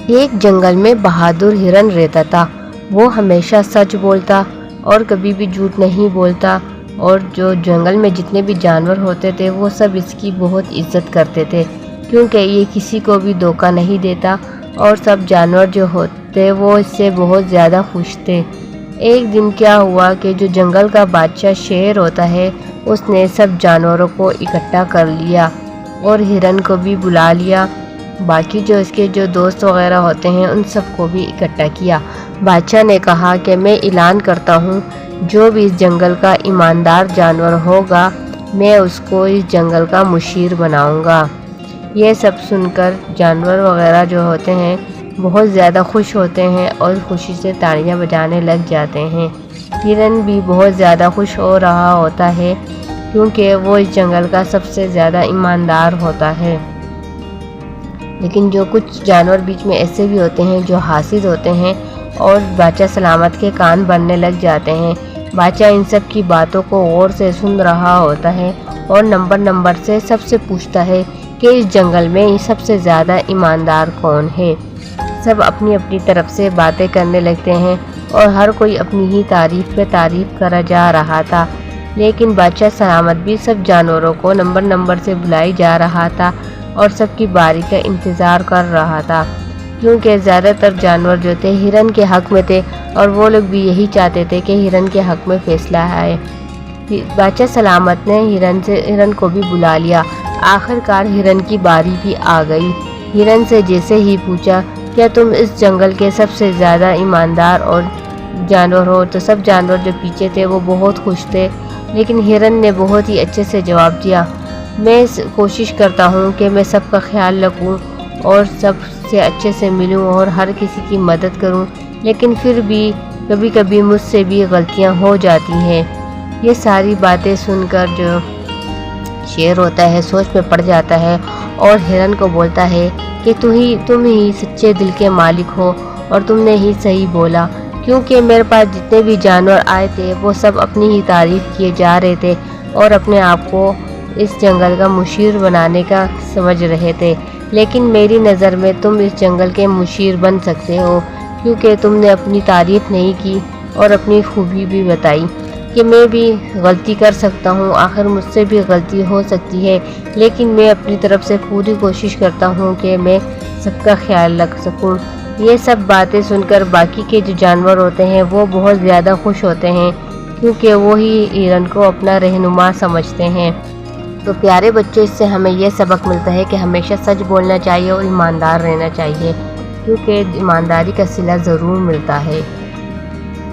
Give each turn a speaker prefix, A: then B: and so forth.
A: ایک جنگل میں بہادر ہرن رہتا تھا۔ وہ ہمیشہ سچ بولتا اور کبھی بھی جھوٹ نہیں بولتا، اور جو جنگل میں جتنے بھی جانور ہوتے تھے وہ سب اس کی بہت عزت کرتے تھے، کیونکہ یہ کسی کو بھی دھوکہ نہیں دیتا، اور سب جانور جو ہوتے وہ اس سے بہت زیادہ خوش تھے۔ ایک دن کیا ہوا کہ جو جنگل کا بادشاہ شیر ہوتا ہے، اس نے سب جانوروں کو اکٹھا کر لیا اور ہرن کو بھی بلا لیا۔ باقی جو اس کے جو دوست وغیرہ ہوتے ہیں ان سب کو بھی اکٹھا کیا۔ بادشاہ نے کہا کہ میں اعلان کرتا ہوں، جو بھی اس جنگل کا ایماندار جانور ہوگا میں اس کو اس جنگل کا مشیر بناؤں گا۔ یہ سب سن کر جانور وغیرہ جو ہوتے ہیں بہت زیادہ خوش ہوتے ہیں اور خوشی سے تالیاں بجانے لگ جاتے ہیں۔ ہرن بھی بہت زیادہ خوش ہو رہا ہوتا ہے، کیونکہ وہ اس جنگل کا سب سے زیادہ ایماندار ہوتا ہے۔ لیکن جو کچھ جانور بیچ میں ایسے بھی ہوتے ہیں جو حاسد ہوتے ہیں اور بادشاہ سلامت کے کان بننے لگ جاتے ہیں۔ بادشاہ ان سب کی باتوں کو غور سے سن رہا ہوتا ہے اور نمبر سے سب سے پوچھتا ہے کہ اس جنگل میں سب سے زیادہ ایماندار کون ہے۔ سب اپنی اپنی طرف سے باتیں کرنے لگتے ہیں اور ہر کوئی اپنی ہی تعریف پہ تعریف کرا جا رہا تھا، لیکن بادشاہ سلامت بھی سب جانوروں کو نمبر سے بلائی جا رہا تھا اور سب کی باری کا انتظار کر رہا تھا، کیونکہ زیادہ تر جانور جو تھے ہرن کے حق میں تھے اور وہ لوگ بھی یہی چاہتے تھے کہ ہرن کے حق میں فیصلہ آئے۔ بادشاہ سلامت نے ہرن کو بھی بلا لیا۔ آخر کار ہرن کی باری بھی آ گئی۔ ہرن سے جیسے ہی پوچھا، کیا تم اس جنگل کے سب سے زیادہ ایماندار اور جانور ہو؟ تو سب جانور جو پیچھے تھے وہ بہت خوش تھے، لیکن ہرن نے بہت ہی اچھے سے جواب دیا، میں کوشش کرتا ہوں کہ میں سب کا خیال رکھوں اور سب سے اچھے سے ملوں اور ہر کسی کی مدد کروں، لیکن پھر بھی کبھی کبھی مجھ سے بھی غلطیاں ہو جاتی ہیں۔ یہ ساری باتیں سن کر جو شیر ہوتا ہے سوچ میں پڑ جاتا ہے اور ہرن کو بولتا ہے کہ تم ہی سچے دل کے مالک ہو اور تم نے ہی صحیح بولا، کیونکہ میرے پاس جتنے بھی جانور آئے تھے وہ سب اپنی ہی تعریف کیے جا رہے تھے اور اپنے آپ کو اس جنگل کا مشیر بنانے کا سمجھ رہے تھے، لیکن میری نظر میں تم اس جنگل کے مشیر بن سکتے ہو، کیونکہ تم نے اپنی تعریف نہیں کی اور اپنی خوبی بھی بتائی کہ میں بھی غلطی کر سکتا ہوں، آخر مجھ سے بھی غلطی ہو سکتی ہے، لیکن میں اپنی طرف سے پوری کوشش کرتا ہوں کہ میں سب کا خیال رکھ سکوں۔ یہ سب باتیں سن کر باقی کے جو جانور ہوتے ہیں وہ بہت زیادہ خوش ہوتے ہیں، کیونکہ وہی ہرن کو اپنا رہنما سمجھتے ہیں۔ تو پیارے بچوں، اس سے ہمیں یہ سبق ملتا ہے کہ ہمیشہ سچ بولنا چاہیے اور ایماندار رہنا چاہیے، کیونکہ ایمانداری کا صلہ ضرور ملتا ہے۔